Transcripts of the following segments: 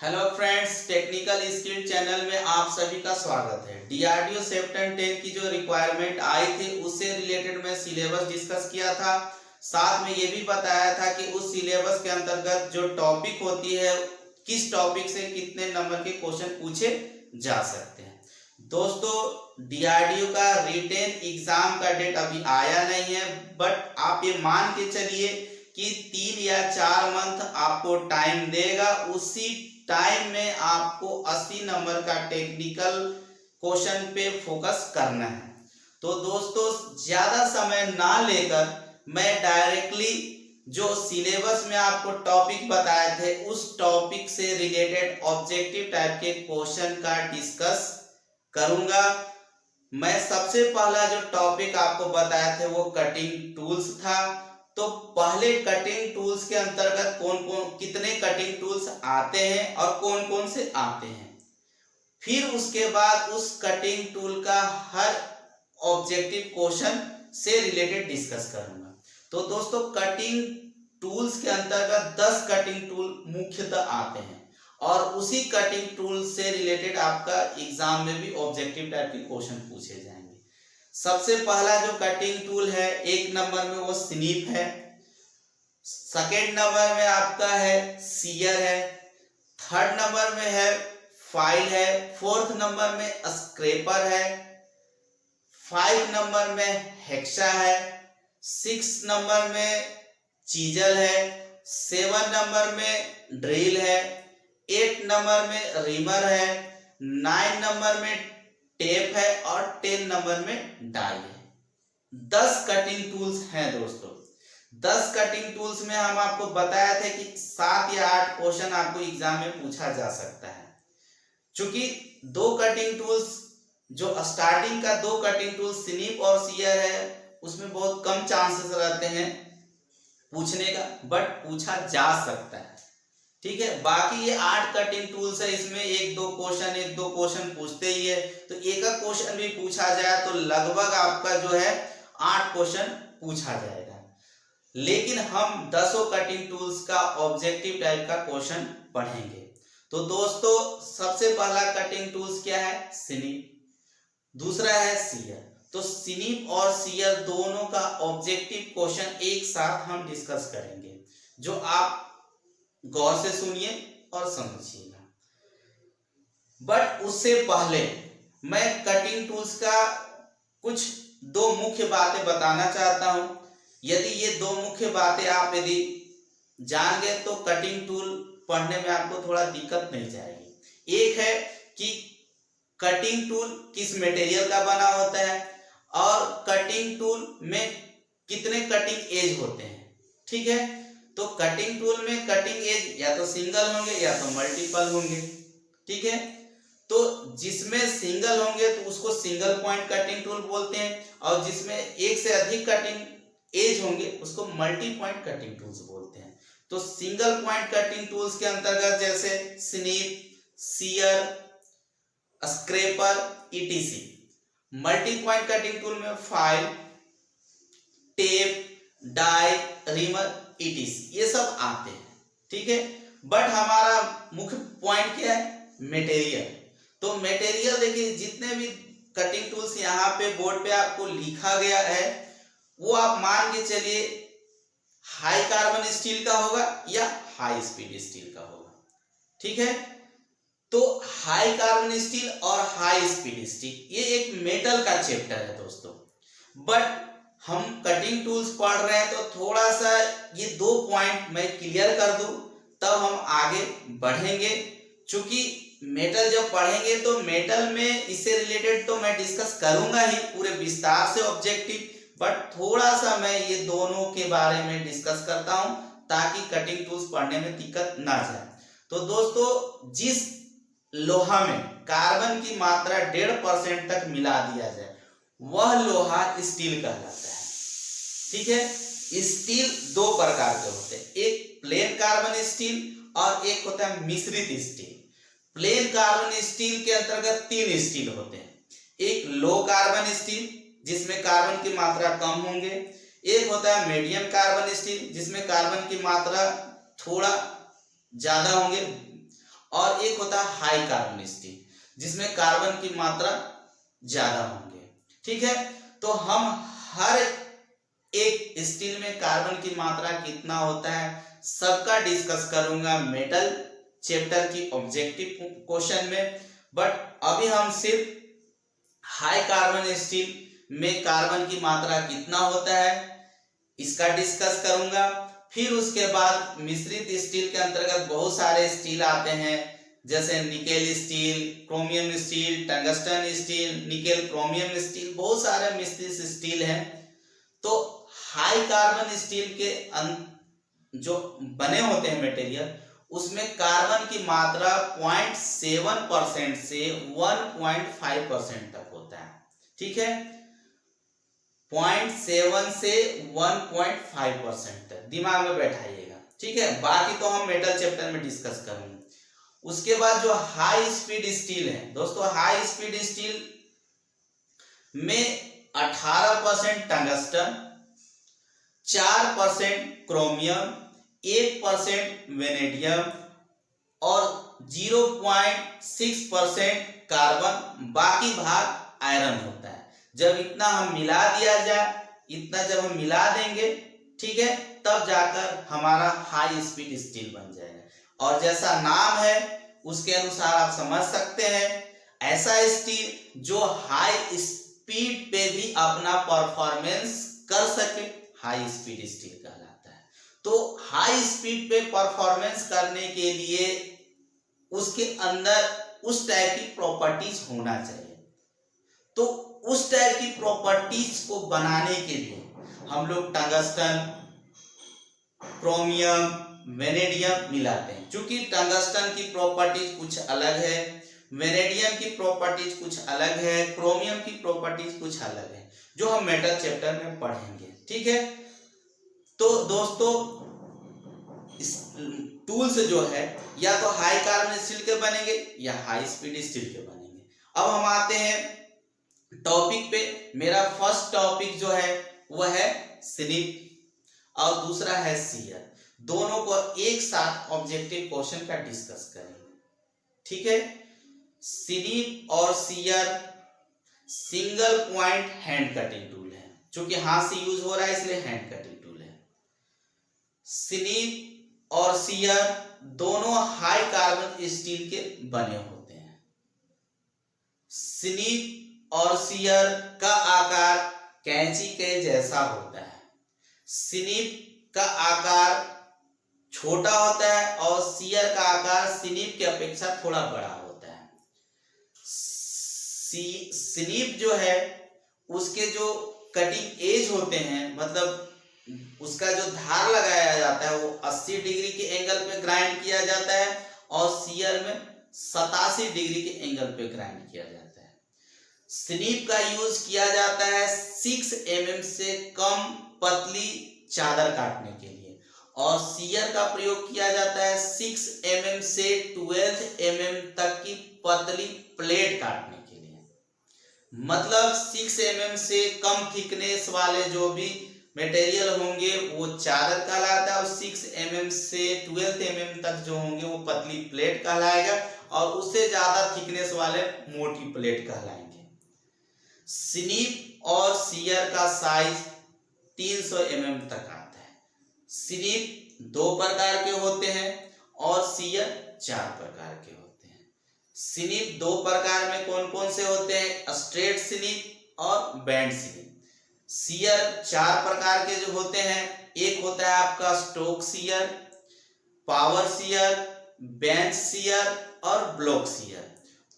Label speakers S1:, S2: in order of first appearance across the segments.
S1: Hello friends, technical skill channel में आप सभी का स्वागत है। डीआरडीओ सेप्टेम्बर 10 की जो रिक्वायरमेंट आई थी उससे रिलेटेड मैं सिलेबस डिस्कस किया था। साथ में ये भी बताया था कि उस सिलेबस के अंतर्गत जो टॉपिक होती है किस टॉपिक से कितने नंबर के क्वेश्चन पूछे जा सकते हैं। दोस्तों, डीआरडीओ का रिटेन एग्जाम का डेट अभी आया नहीं है, बट आप ये मान के चलिए कि 3 या 4 मंथ आपको टाइम देगा। उसी टाइम में आपको 80 नंबर का टेक्निकल क्वेश्चन पे फोकस करना है। तो दोस्तों, ज्यादा समय ना लेकर मैं डायरेक्टली जो सिलेबस में आपको टॉपिक बताए थे उस टॉपिक से रिलेटेड ऑब्जेक्टिव टाइप के क्वेश्चन का डिस्कस करूंगा। मैं सबसे पहला जो टॉपिक आपको बताया थे वो कटिंग टूल्स था। तो पहले कटिंग टूल्स के अंतर्गत कौन कौन कितने कटिंग टूल्स आते हैं और कौन कौन से आते हैं, फिर उसके बाद उस कटिंग टूल का हर ऑब्जेक्टिव क्वेश्चन से रिलेटेड डिस्कस करूंगा। तो दोस्तों, कटिंग टूल्स के अंतर्गत 10 कटिंग टूल मुख्यतः आते हैं और उसी कटिंग टूल से रिलेटेड आपका एग्जाम में भी ऑब्जेक्टिव टाइप के क्वेश्चन पूछे जाएंगे। सबसे पहला जो कटिंग टूल है, 1 नंबर में वो स्नीप है, सेकेंड नंबर में आपका है सीयर है, थर्ड नंबर में है फाइल है, फोर्थ नंबर में स्क्रैपर है, 5 नंबर में हेक्सा है, 6 नंबर में चीजल है, 7 नंबर में ड्रिल है, 8 नंबर में रिमर है, 9 नंबर में टेप है और 10 नंबर में डाई है। 10 कटिंग टूल्स हैं दोस्तों। 10 कटिंग टूल्स में हम आपको बताया था कि 7 या 8 क्वेश्चन आपको एग्जाम में पूछा जा सकता है। चूंकि 2 कटिंग टूल्स जो स्टार्टिंग का 2 कटिंग टूल्स स्नीप और सीयर है उसमें बहुत कम चांसेस रहते हैं पूछने का, बट पूछा जा सकता है। ठीक है, बाकी ये 8 कटिंग टूल्स है, इसमें एक दो क्वेश्चन पूछते ही है। तो एक क्वेश्चन भी पूछा जाए तो लगभग आपका जो है 8 क्वेश्चन पूछा जाएगा। लेकिन हम 10 कटिंग टूल्स का ऑब्जेक्टिव टाइप का क्वेश्चन पढ़ेंगे। तो दोस्तों, सबसे पहला कटिंग टूल्स क्या है? स्नीप, दूसरा है सीयर। तो स्नीप और सीयर दोनों का ऑब्जेक्टिव क्वेश्चन एक साथ हम डिस्कस करेंगे, जो आप गौर से सुनिए और समझिएगा। बट उससे पहले मैं कटिंग टूल्स का कुछ 2 मुख्य बातें बताना चाहता हूं। यदि ये 2 मुख्य बातें आप यदि जान गए तो कटिंग टूल पढ़ने में आपको थोड़ा दिक्कत नहीं जाएगी। एक है कि कटिंग टूल किस मटेरियल का बना होता है और कटिंग टूल में कितने कटिंग एज होते हैं। ठीक है, तो कटिंग टूल में कटिंग एज या तो सिंगल होंगे या तो मल्टीपल होंगे। ठीक है, तो जिसमें सिंगल होंगे तो उसको सिंगल पॉइंट कटिंग टूल बोलते हैं और जिसमें एक से अधिक कटिंग एज होंगे उसको मल्टी पॉइंट कटिंग टूल्स बोलते हैं। तो सिंगल पॉइंट कटिंग टूल्स के अंतर्गत जैसे snip, shear, scraper, ETC. Multi point cutting tool में file, tap, die, reamer, ETC ये सब आते हैं। ठीक है, बट हमारा मुख्य पॉइंट क्या है? मटेरियल। तो मटेरियल देखिए, जितने भी कटिंग टूल्स यहाँ पे बोर्ड पे आपको लिखा गया है वो आप मान के चलिए हाई कार्बन स्टील का होगा या हाई स्पीड स्टील का होगा। ठीक है, तो हाई कार्बन स्टील और हाई स्पीड स्टील ये एक मेटल का चैप्टर है दोस्तों। बट हम कटिंग टूल्स पढ़ रहे हैं तो थोड़ा सा ये 2 पॉइंट मैं क्लियर कर दूं तब हम आगे बढ़ेंगे। चूंकि मेटल जब पढ़ेंगे तो मेटल में इससे रिलेटेड तो मैं डिस्कस करूंगा ही पूरे विस्तार से ऑब्जेक्टिव, बट थोड़ा सा मैं ये दोनों के बारे में डिस्कस करता हूं ताकि कटिंग टूल्स पढ़ने में दिक्कत ना जाए। तो दोस्तों, जिस लोहा में कार्बन की मात्रा 1.5% तक मिला दिया जाए वह लोहा स्टील कहलाता है। ठीक है, स्टील 2 प्रकार के होते हैं, एक प्लेन कार्बन स्टील और एक होता है मिश्रित स्टील। प्लेन कार्बन स्टील के अंतर्गत 3 स्टील होते हैं। एक लो कार्बन स्टील जिसमें कार्बन की मात्रा कम होंगे, एक होता है मीडियम कार्बन स्टील जिसमें कार्बन की मात्रा थोड़ा ज्यादा होंगे, और एक होता है हाई कार्बन स्टील, जिसमें कार्बन की मात्रा ज्यादा होंगे। ठीक है, तो हम हर एक स्टील में कार्बन की मात्रा कितना होता है सबका डिस्कस करूंगा मेटल चैप्टर की ऑब्जेक्टिव क्वेश्चन में। बट अभी हम सिर्फ हाई कार्बन स्टील में कार्बन की मात्रा कितना होता है इसका डिस्कस करूंगा। फिर उसके बाद मिश्रित स्टील के अंतर्गत बहुत सारे स्टील आते हैं, जैसे nickel steel, chromium steel, tungsten steel, nickel chromium steel, बहुत सारे मिश्रित स्टील हैं। तो हाई कार्बन स्टील के जो बने होते हैं मटेरियल, उसमें कार्बन की मात्रा 0.7% से 1.5% तक होता है। ठीक है, 0.7 से 1.5% तक दिमाग में बैठाइएगा। ठीक है, बाकी तो हम मेटल चैप्टर में डिस्कस करेंगे। उसके बाद जो हाई स्पीड स्टील है दोस्तों, हाई स्पीड स्टील में 18% टंगस्टन, 4% क्रोमियम, 1% वेनेडियम और 0.6% कार्बन, बाकी भाग आयरन होता है। जब इतना हम मिला दिया जाए, इतना जब हम मिला देंगे, ठीक है, तब जाकर हमारा हाई स्पीड स्टील बन जाएगा। और जैसा नाम है उसके अनुसार आप समझ सकते हैं, ऐसा स्टील जो हाई स्पीड पे भी अपना परफॉर्मेंस कर सके, हाई स्पीड स्टील कहलाता है। तो हाई स्पीड पे परफॉर्मेंस करने के लिए उसके अंदर उस टाइप की प्रॉपर्टीज होना चाहिए। तो उस टाइप की प्रॉपर्टीज को बनाने के लिए हम लोग टंगस्टन, क्रोमियम, वेनेडियम मिलाते हैं। क्योंकि टंगस्टन की प्रॉपर्टीज कुछ अलग है, वेनेडियम की प्रॉपर्टीज कुछ अलग है, क्रोमियम की प्रॉपर्टीज कुछ अलग है, जो हम मेटल चैप्टर में पढ़ेंगे। ठीक है, तो दोस्तों इस टूल्स जो है या तो हाई कार्बन स्टील के बनेंगे या हाई स्पीड स्टील के बनेंगे। अब हम आते हैं टॉपिक पे। मेरा फर्स्ट टॉपिक जो है वह है स्निप और दूसरा है सीयर। दोनों को एक साथ ऑब्जेक्टिव क्वेश्चन का डिस्कस करेंगे। ठीक है, स्निप और shear single point hand cutting tool है, क्योंकि हाथ से यूज हो रहा है इसलिए हैंड कटिंग टूल है। स्निप और सीयर दोनों हाई कार्बन स्टील के बने होते हैं। स्निप और सीयर का आकार कैंची के जैसा होता है। स्निप का आकार छोटा होता है और सीयर का आकार स्निप के अपेक्षा थोड़ा बड़ा होता है। स्निप जो है उसके जो कटिंग एज होते हैं, मतलब उसका जो धार लगाया जाता है वो 80 डिग्री के एंगल पे ग्राइंड किया जाता है और सीयर में 87 डिग्री के एंगल पे ग्राइंड किया जाता है। स्निप का यूज किया जाता है 6 mm से कम पतली चादर काटने के लिए और सीयर का प्रयोग किया जाता है 6 mm से 12 mm तक की पतली प्लेट काटने के लिए। मतलब 6 mm से कम थिकनेस वाले जो भी मटेरियल होंगे वो चादर कहलाता है और 6 mm से 12 mm तक जो होंगे वो पतली प्लेट कहलाएगा और उससे ज्यादा थिकनेस वाले मोटी प्लेट कहलाएंगे। स्निप और सीयर का साइज 300 mm तक आता है। स्निप 2 प्रकार के होते हैं और सीयर 4 प्रकार के होते हैं। स्निप 2 प्रकार में कौन कौन से होते हैं? स्ट्रेट स्निप और बैंड स्निप। सीयर 4 प्रकार के जो होते हैं, एक होता है आपका stock shear, power shear, bench shear और ब्लॉक सीयर।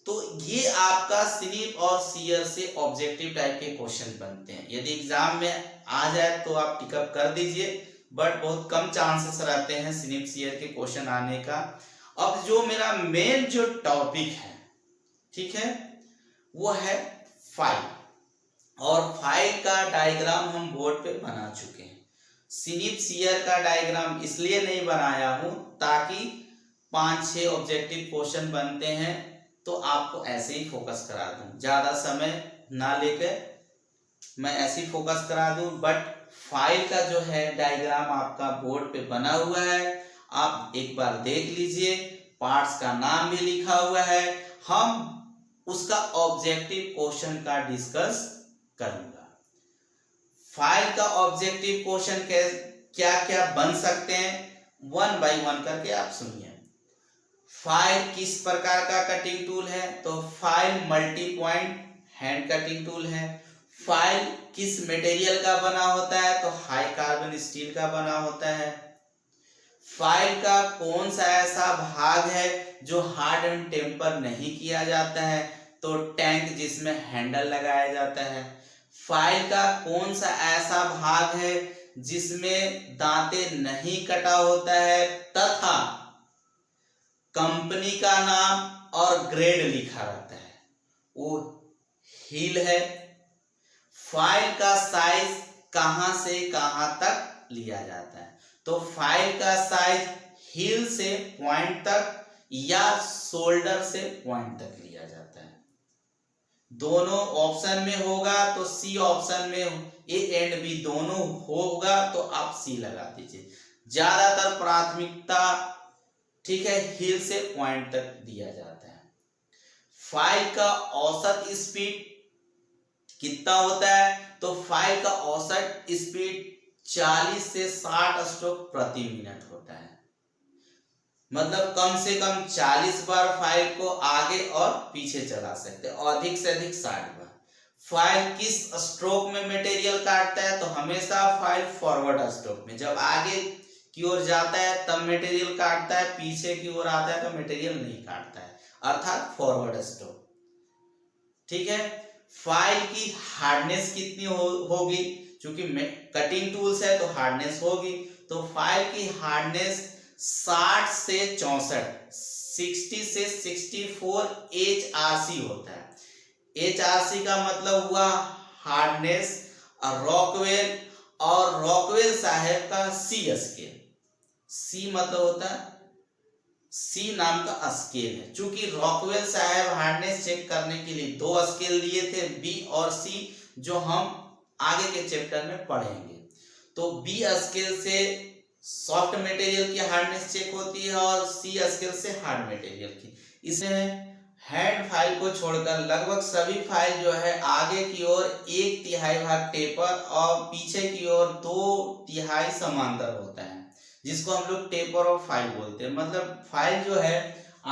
S1: तो ये आपका स्निप और सीयर से ऑब्जेक्टिव टाइप के क्वेश्चन बनते हैं। यदि एग्जाम में आ जाए तो आप टिकअप कर दीजिए, बट बहुत कम चांसेस रहते हैं स्निप सीयर के क्वेश्चन आने का। अब जो मेरा मेन जो टॉपिक है, ठीक है, वो है फाइल, और फाइल का डायग्राम हम बोर्ड पे बना चुके हैं। स्निप सीयर का डायग्राम इसलिए नहीं बनाया हूं ताकि 5-6 ऑब्जेक्टिव क्वेश्चन बनते हैं तो आपको ऐसे ही फोकस करा दूं, ज्यादा समय ना लेकर मैं ऐसे ही फोकस करा दूं। बट फाइल का जो है डायग्राम आपका बोर्ड पे बना हुआ है, आप एक बार देख लीजिए पार्ट्स का नाम भी लिखा हुआ है। हम उसका ऑब्जेक्टिव क्वेश्चन का डिस्कस करूंगा। फाइल का ऑब्जेक्टिव क्वेश्चन क्या क्या बन सकते हैं, वन बाय वन करके आप सुनिए। फाइल किस प्रकार का कटिंग टूल है, तो file multi point hand cutting tool है। फाइल किस मटेरियल का बना होता है, तो हाई कार्बन स्टील का बना होता है। फाइल का कौन सा ऐसा भाग है जो हार्ड एंड टेम्पर नहीं किया जाता है, तो टैंक जिसमें हैंडल लगाया जाता है। फाइल का कौन सा ऐसा भाग है जिसमें दांते नहीं कटा होता है तथा कंपनी का नाम और ग्रेड लिखा रहता है, वो हील है। फाइल का साइज कहां से कहां तक लिया जाता है, तो फाइल का साइज हील से पॉइंट तक या शोल्डर से पॉइंट तक लिया जाता है। दोनों ऑप्शन में होगा तो सी ऑप्शन में ए एंड बी दोनों होगा तो आप सी लगा दीजिए। ज्यादातर प्राथमिकता ठीक है हील से पॉइंट तक दिया जाता है। फाइल का औसत स्पीड कितना होता है, तो फाइल का औसत स्पीड 40 से 60 स्ट्रोक प्रति मिनट होता है। मतलब कम से कम 40 बार फाइल को आगे और पीछे चला सकते हैं, अधिक से अधिक 60 बार। फाइल किस स्ट्रोक में मटेरियल काटता है, तो हमेशा फाइल फॉरवर्ड स्ट्रोक में, जब आगे की ओर जाता है तब मटेरियल काटता है, पीछे की ओर आता है तो मटेरियल नहीं काटता है, अर्थात फॉरवर्ड स्ट्रोक। ठीक है। फाइल की हार्डनेस कितनी होगी, क्योंकि कटिंग टूल्स है तो हार्डनेस होगी, तो फाइल की हार्डनेस 60 से 64 60 से 64 HRC होता है। HRC का मतलब हुआ हार्डनेस, रॉकवेल और रॉकवेल साहब का सी स्केल। सी मतलब होता है सी नाम का स्केल है। चूंकि रॉकवेल साहब हार्डनेस चेक करने के लिए 2 स्केल लिए थे, बी और सी, जो हम आगे के चैप्टर में पढ़ेंगे। तो बी स्केल से सॉफ्ट मटेरियल की हार्डनेस चेक होती है और सी स्केल से हार्ड मटेरियल की। इसमें हैंड फाइल को छोड़कर लगभग सभी फाइल जो है आगे की ओर 1/3 भाग टेपर और पीछे की ओर 2/3 समांतर होता है, जिसको हम लोग टेपर ऑफ फाइल बोलते हैं। मतलब फाइल जो है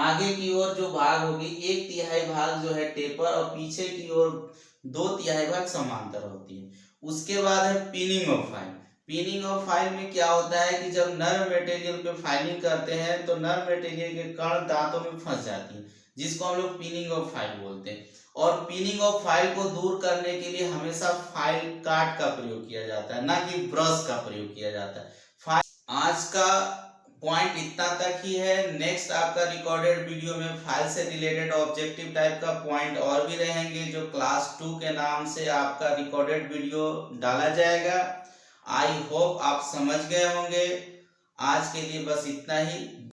S1: आगे की ओर जो भाग होगी 1/3 भाग जो है टेपर और पीछे की ओर 2/3 भाग समांतर होती है। उसके बाद है pinning of file. Pinning of file में क्या होता है कि जब नर्म मटेरियल पे फाइलिंग करते हैं तो नर्म मटेरियल के कण दांतों में फंस जाती है, जिसको हम लोग पिनिंग ऑफ फाइल बोलते हैं। और पिनिंग ऑफ फाइल को दूर करने के लिए हमेशा फाइल काट का प्रयोग किया जाता है, ना कि ब्रश का प्रयोग किया जाता है। आज का पॉइंट इतना तक ही है। नेक्स्ट आपका रिकॉर्डेड वीडियो में फाइल से रिलेटेड ऑब्जेक्टिव टाइप का पॉइंट और भी रहेंगे, जो क्लास 2 के नाम से आपका रिकॉर्डेड वीडियो डाला जाएगा। आई होप आप समझ गए होंगे। आज के लिए बस इतना ही।